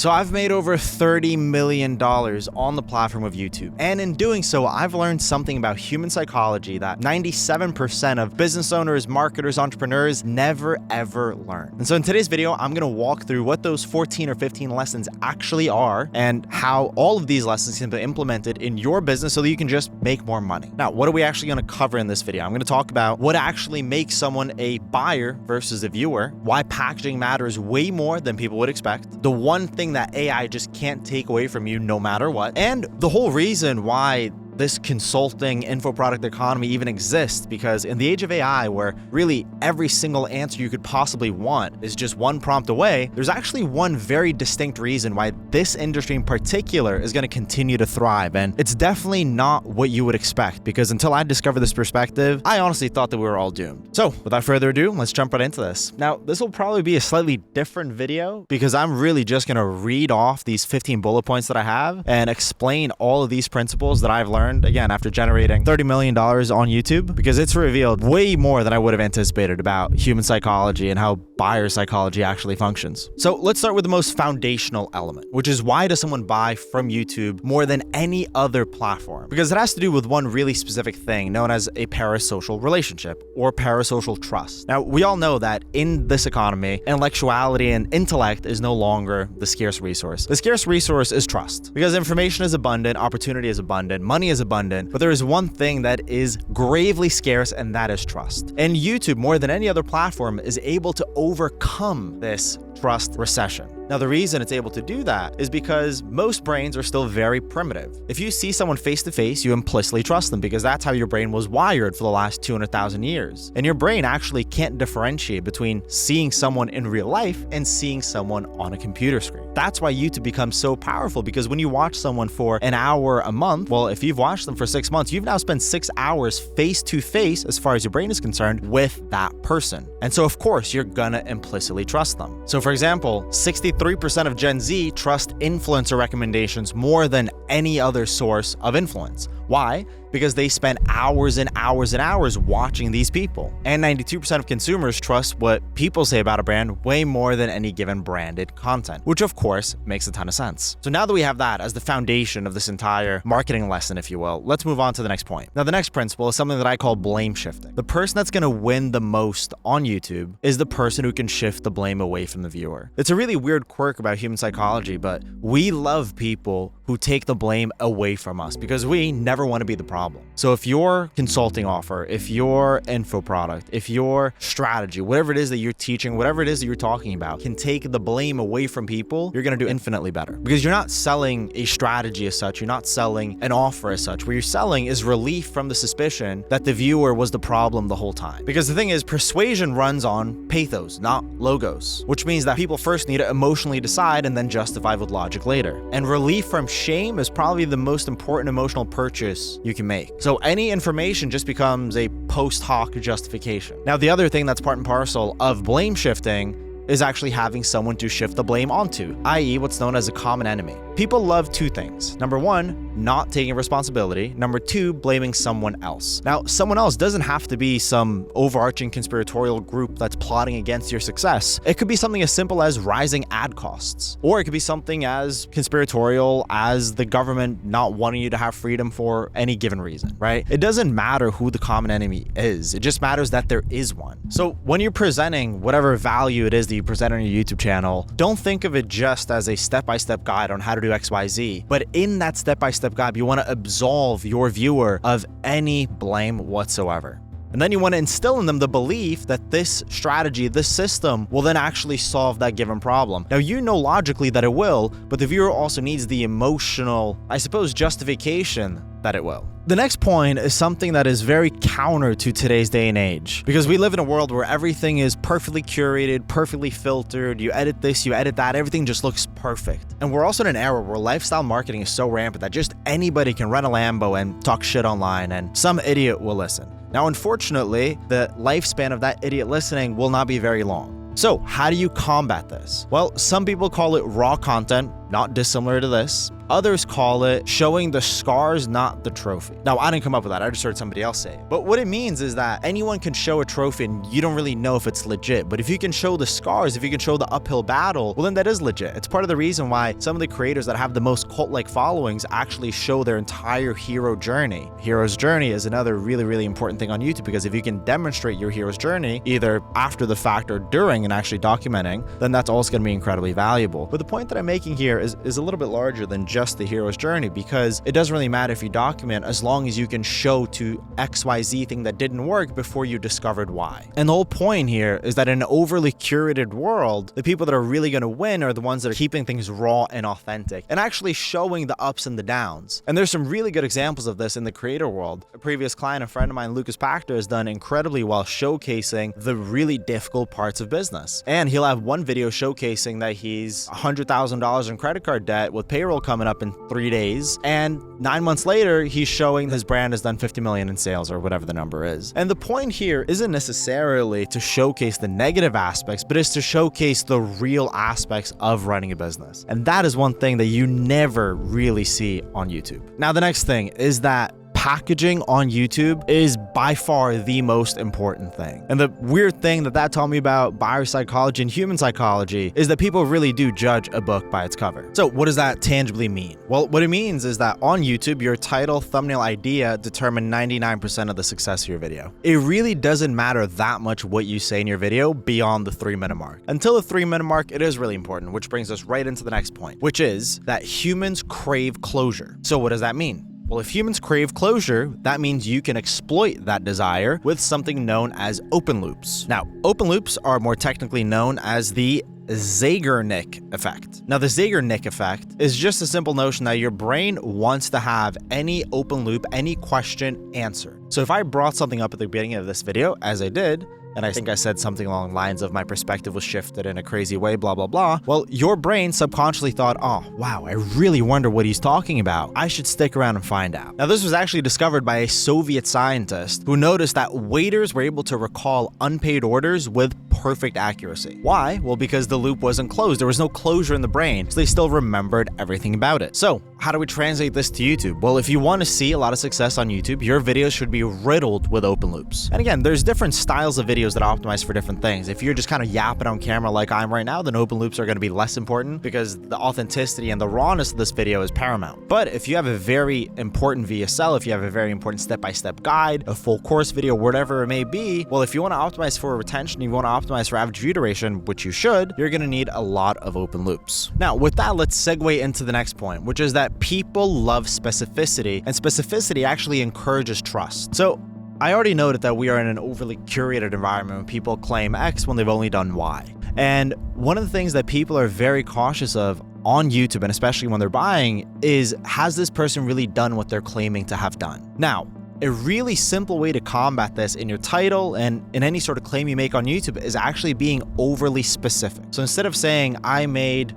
So I've made over $30 million on the platform of YouTube. And in doing so, I've learned something about human psychology that 97% of business owners, marketers, entrepreneurs never ever learn. And so in today's video, I'm gonna walk through what those 14 or 15 lessons actually are and how all of these lessons can be implemented in your business so that you can just make more money. Now, what are we actually gonna cover in this video? I'm gonna talk about what actually makes someone a buyer versus a viewer, why packaging matters way more than people would expect, the one thing that AI just can't take away from you no matter what, and the whole reason why this consulting info product economy even exists, because in the age of AI, where really every single answer you could possibly want is just one prompt away, there's actually one very distinct reason why this industry in particular is going to continue to thrive. And it's definitely not what you would expect, because until I discovered this perspective, I honestly thought that we were all doomed. So without further ado, let's jump right into this. Now, this will probably be a slightly different video because I'm really just going to read off these 15 bullet points that I have and explain all of these principles that I've learned, again, after generating $30 million on YouTube, because it's revealed way more than I would have anticipated about human psychology and how buyer psychology actually functions. So let's start with the most foundational element, which is why does someone buy from YouTube more than any other platform? Because it has to do with one really specific thing known as a parasocial relationship or parasocial trust. Now, we all know that in this economy, intellectuality and intellect is no longer the scarce resource. The scarce resource is trust, because information is abundant, opportunity is abundant, money is abundant, but there is one thing that is gravely scarce, and that is trust. And YouTube, more than any other platform, is able to overcome this trust recession. Now, the reason it's able to do that is because most brains are still very primitive. If you see someone face to face, you implicitly trust them because that's how your brain was wired for the last 200,000 years. And your brain actually can't differentiate between seeing someone in real life and seeing someone on a computer screen. That's why YouTube becomes so powerful, because when you watch someone for an hour a month, well, if you've watched them for 6 months, you've now spent 6 hours face to face, as far as your brain is concerned, with that person. And so, of course, you're gonna implicitly trust them. So, for example, 63% of Gen Z trust influencer recommendations more than any other source of influence. Why? Because they spend hours and hours and hours watching these people. And 92% of consumers trust what people say about a brand way more than any given branded content, which of course makes a ton of sense. So now that we have that as the foundation of this entire marketing lesson, if you will, let's move on to the next point. Now, the next principle is something that I call blame shifting. The person that's gonna win the most on YouTube is the person who can shift the blame away from the viewer. It's a really weird quirk about human psychology, but we love people who take the blame away from us because we never want to be the problem. So if your consulting offer, if your info product, if your strategy, whatever it is that you're teaching, whatever it is that you're talking about, can take the blame away from people, you're going to do infinitely better, because you're not selling a strategy as such. You're not selling an offer as such. What you're selling is relief from the suspicion that the viewer was the problem the whole time. Because the thing is, persuasion runs on pathos, not logos, which means that people first need to emotionally decide and then justify with logic later. And relief from shame is probably the most important emotional purchase you can make. So any information just becomes a post hoc justification. Now, the other thing that's part and parcel of blame shifting is actually having someone to shift the blame onto, i.e. what's known as a common enemy. People love two things. Number one, not taking responsibility. Number two, blaming someone else. Now, someone else doesn't have to be some overarching conspiratorial group that's plotting against your success. It could be something as simple as rising ad costs, or it could be something as conspiratorial as the government not wanting you to have freedom for any given reason, right? It doesn't matter who the common enemy is. It just matters that there is one. So when you're presenting whatever value it is that you present on your YouTube channel, don't think of it just as a step-by-step guide on how to do XYZ, but in that step-by-step guide, you want to absolve your viewer of any blame whatsoever. And then you want to instill in them the belief that this strategy, this system, will then actually solve that given problem. Now, you know logically that it will, but the viewer also needs the emotional, I suppose, justification that it will. The next point is something that is very counter to today's day and age, because we live in a world where everything is perfectly curated, perfectly filtered. You edit this, you edit that, everything just looks perfect. And we're also in an era where lifestyle marketing is so rampant that just anybody can rent a Lambo and talk shit online, and some idiot will listen. Now, unfortunately, the lifespan of that idiot listening will not be very long. So how do you combat this? Well, some people call it raw content. not dissimilar to this. Others call it showing the scars, not the trophy. Now, I didn't come up with that. I just heard somebody else say it. But what it means is that anyone can show a trophy and you don't really know if it's legit. But if you can show the scars, if you can show the uphill battle, well, then that is legit. It's part of the reason why some of the creators that have the most cult-like followings actually show their entire hero journey. Hero's journey is another really, really important thing on YouTube, because if you can demonstrate your hero's journey, either after the fact or during and actually documenting, then that's also going to be incredibly valuable. But the point that I'm making here is a little bit larger than just the hero's journey, because it doesn't really matter if you document as long as you can show to XYZ thing that didn't work before you discovered why. And the whole point here is that in an overly curated world, the people that are really going to win are the ones that are keeping things raw and authentic and actually showing the ups and the downs. And there's some really good examples of this in the creator world. A previous client, a friend of mine, Lucas Pactor, has done incredibly well showcasing the really difficult parts of business. And he'll have one video showcasing that he's $100,000 in credit card debt with payroll coming up in 3 days, and 9 months later he's showing his brand has done 50 million in sales, or whatever the number is. And the point here isn't necessarily to showcase the negative aspects, but is to showcase the real aspects of running a business. And that is one thing that you never really see on YouTube. Now, the next thing is that packaging on YouTube is by far the most important thing. And the weird thing that taught me about buyer psychology and human psychology is that people really do judge a book by its cover. So what does that tangibly mean? Well, what it means is that on YouTube, your title, thumbnail, idea determine 99% of the success of your video. It really doesn't matter that much what you say in your video beyond the 3-minute mark. Until the 3-minute mark, it is really important, which brings us right into the next point, which is that humans crave closure. So what does that mean? Well, if humans crave closure, that means you can exploit that desire with something known as open loops. Now, open loops are more technically known as the Zeigarnik effect. Now, the Zeigarnik effect is just a simple notion that your brain wants to have any open loop, any question answered. So if I brought something up at the beginning of this video, as I did, and I think I said something along the lines of my perspective was shifted in a crazy way, blah, blah, blah. Well, your brain subconsciously thought, oh, wow, I really wonder what he's talking about. I should stick around and find out. Now, this was actually discovered by a Soviet scientist who noticed that waiters were able to recall unpaid orders with perfect accuracy. Why? Well, because the loop wasn't closed. There was no closure in the brain, so they still remembered everything about it. So how do we translate this to YouTube? Well, if you want to see a lot of success on YouTube, your videos should be riddled with open loops. And again, there's different styles of videos that are optimized for different things. If you're just kind of yapping on camera like I'm right now, then open loops are going to be less important because the authenticity and the rawness of this video is paramount. But if you have a very important VSL, if you have a very important step-by-step guide, a full course video, whatever it may be, well, if you want to optimize for retention, you want to optimize for average view duration, which you should, you're going to need a lot of open loops. Now, with that, let's segue into the next point, which is that people love specificity, and specificity actually encourages trust. So I already noted that we are in an overly curated environment when people claim X when they've only done Y. And one of the things that people are very cautious of on YouTube, and especially when they're buying, is has this person really done what they're claiming to have done? Now, a really simple way to combat this in your title and in any sort of claim you make on YouTube is actually being overly specific. So instead of saying, I made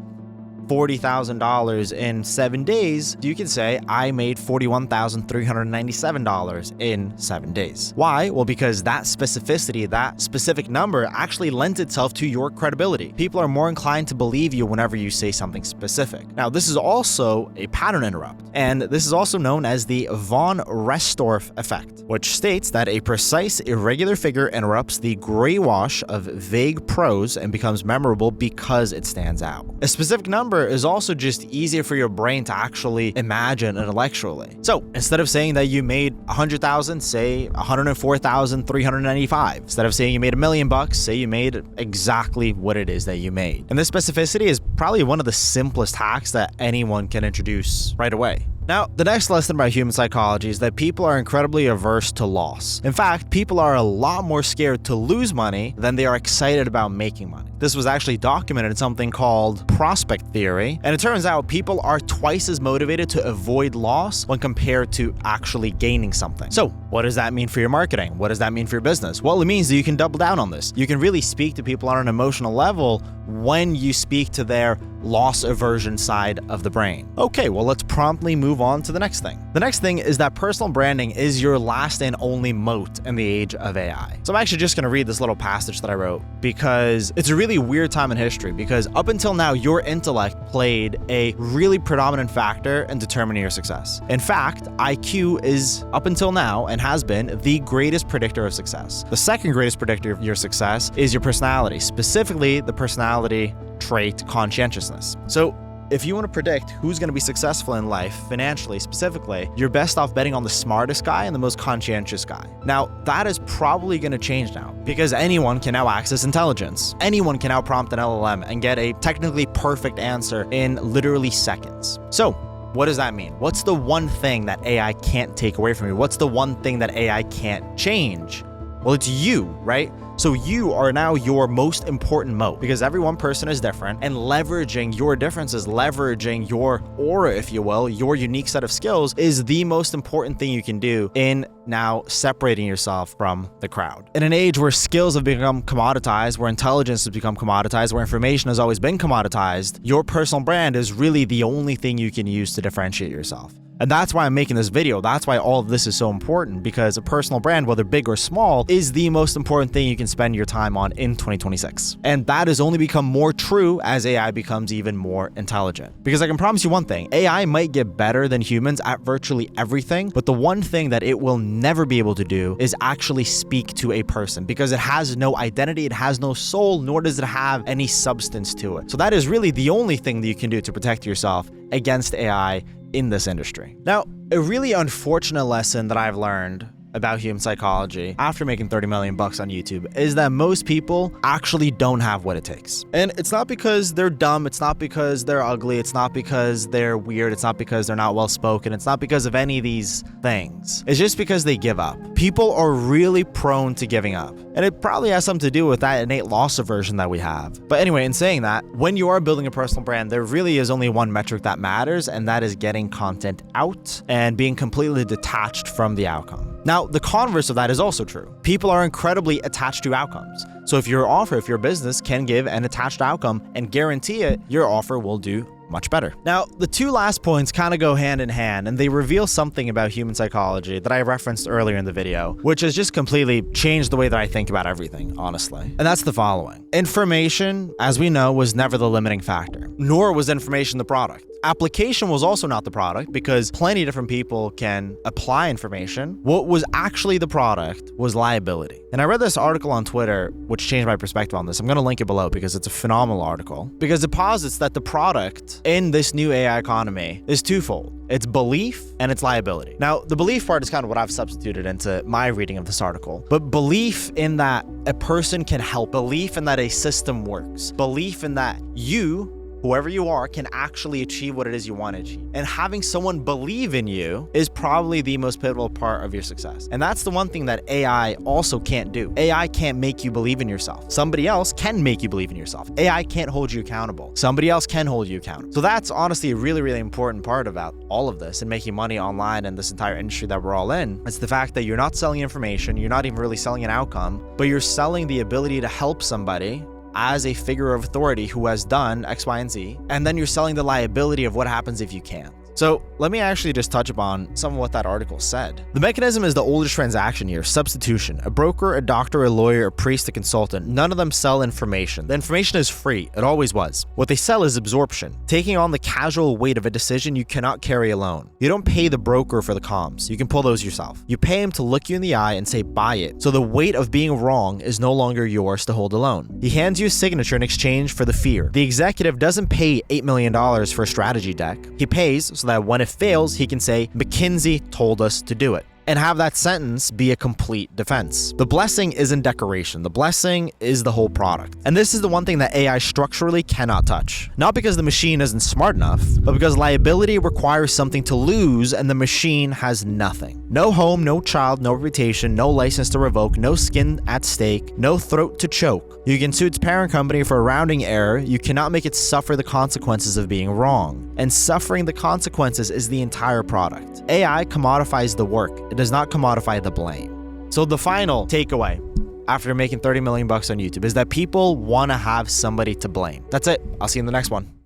$40,000 in 7 days, you can say, I made $41,397 in 7 days. Why? Well, because that specificity, that specific number actually lends itself to your credibility. People are more inclined to believe you whenever you say something specific. Now, this is also a pattern interrupt, and this is also known as the von Restorff effect, which states that a precise, irregular figure interrupts the gray wash of vague prose and becomes memorable because it stands out. A specific number is also just easier for your brain to actually imagine intellectually. So instead of saying that you made 100,000, say 104,395. Instead of saying you made $1 million, say you made exactly what it is that you made. And this specificity is probably one of the simplest hacks that anyone can introduce right away. Now, the next lesson about human psychology is that people are incredibly averse to loss. In fact, people are a lot more scared to lose money than they are excited about making money. This was actually documented in something called prospect theory, and it turns out people are twice as motivated to avoid loss when compared to actually gaining something. So, what does that mean for your marketing? What does that mean for your business? Well, it means that you can double down on this. You can really speak to people on an emotional level when you speak to their loss aversion side of the brain. Okay, well, let's promptly move on to the next thing. The next thing is that personal branding is your last and only moat in the age of AI. So I'm actually just going to read this little passage that I wrote because it's a really weird time in history, because up until now, your intellect played a really predominant factor in determining your success. In fact, IQ is, up until now, and has been, the greatest predictor of success. The second greatest predictor of your success is your personality, specifically the personality trait conscientiousness. So if you want to predict who's going to be successful in life, financially specifically, you're best off betting on the smartest guy and the most conscientious guy. Now, that is probably going to change now, because anyone can now access intelligence. Anyone can now prompt an LLM and get a technically perfect answer in literally seconds. So, what does that mean? What's the one thing that AI can't take away from you? What's the one thing that AI can't change? Well, it's you, right? So you are now your most important moat, because every one person is different, and leveraging your differences, leveraging your aura, if you will, your unique set of skills is the most important thing you can do in now separating yourself from the crowd. In an age where skills have become commoditized, where intelligence has become commoditized, where information has always been commoditized, your personal brand is really the only thing you can use to differentiate yourself. And that's why I'm making this video. That's why all of this is so important, because a personal brand, whether big or small, is the most important thing you can spend your time on in 2026. And that has only become more true as AI becomes even more intelligent. Because I can promise you one thing, AI might get better than humans at virtually everything, but the one thing that it will never be able to do is actually speak to a person, because it has no identity, it has no soul, nor does it have any substance to it. So that is really the only thing that you can do to protect yourself against AI in this industry. Now, a really unfortunate lesson that I've learned about human psychology after making 30 million bucks on YouTube is that most people actually don't have what it takes. And it's not because they're dumb, it's not because they're ugly, it's not because they're weird, it's not because they're not well spoken, it's not because of any of these things. It's just because they give up. People are really prone to giving up. And it probably has something to do with that innate loss aversion that we have. But anyway, in saying that, when you are building a personal brand, there really is only one metric that matters, and that is getting content out and being completely detached from the outcome. Now, the converse of that is also true. People are incredibly attached to outcomes. So if your offer, if your business can give an attached outcome and guarantee it, your offer will do much better. Now, the two last points kind of go hand in hand, and they reveal something about human psychology that I referenced earlier in the video, which has just completely changed the way that I think about everything, honestly. And that's the following. Information, as we know, was never the limiting factor, nor was information the product. Application was also not the product, because plenty of different people can apply information. What was actually the product was liability. And I read this article on Twitter, which changed my perspective on this. I'm going to link it below because it's a phenomenal article, because it posits that the product in this new AI economy is twofold. It's belief and it's liability. Now, the belief part is kind of what I've substituted into my reading of this article, but belief in that a person can help, belief in that a system works, belief in that you, whoever you are, can actually achieve what it is you want to achieve. And having someone believe in you is probably the most pivotal part of your success. And that's the one thing that AI also can't do. AI can't make you believe in yourself. Somebody else can make you believe in yourself. AI can't hold you accountable. Somebody else can hold you accountable. So that's honestly a really, really important part about all of this and making money online and this entire industry that we're all in. It's the fact that you're not selling information, you're not even really selling an outcome, but you're selling the ability to help somebody as a figure of authority who has done X, Y, and Z, and then you're selling the liability of what happens if you can't. So let me actually just touch upon some of what that article said. The mechanism is the oldest transaction here, substitution. A broker, a doctor, a lawyer, a priest, a consultant, none of them sell information. The information is free. It always was. What they sell is absorption, taking on the casual weight of a decision you cannot carry alone. You don't pay the broker for the comms. You can pull those yourself. You pay him to look you in the eye and say, buy it. So the weight of being wrong is no longer yours to hold alone. He hands you a signature in exchange for the fear. The executive doesn't pay $8 million for a strategy deck. He pays so that when it fails, he can say, McKinsey told us to do it, and have that sentence be a complete defense. The blessing isn't decoration. The blessing is the whole product. And this is the one thing that AI structurally cannot touch. Not because the machine isn't smart enough, but because liability requires something to lose and the machine has nothing. No home, no child, no reputation, no license to revoke, no skin at stake, no throat to choke. You can sue its parent company for a rounding error. You cannot make it suffer the consequences of being wrong. And suffering the consequences is the entire product. AI commodifies the work. It does not commodify the blame. So the final takeaway after making 30 million bucks on YouTube is that people want to have somebody to blame. That's it. I'll see you in the next one.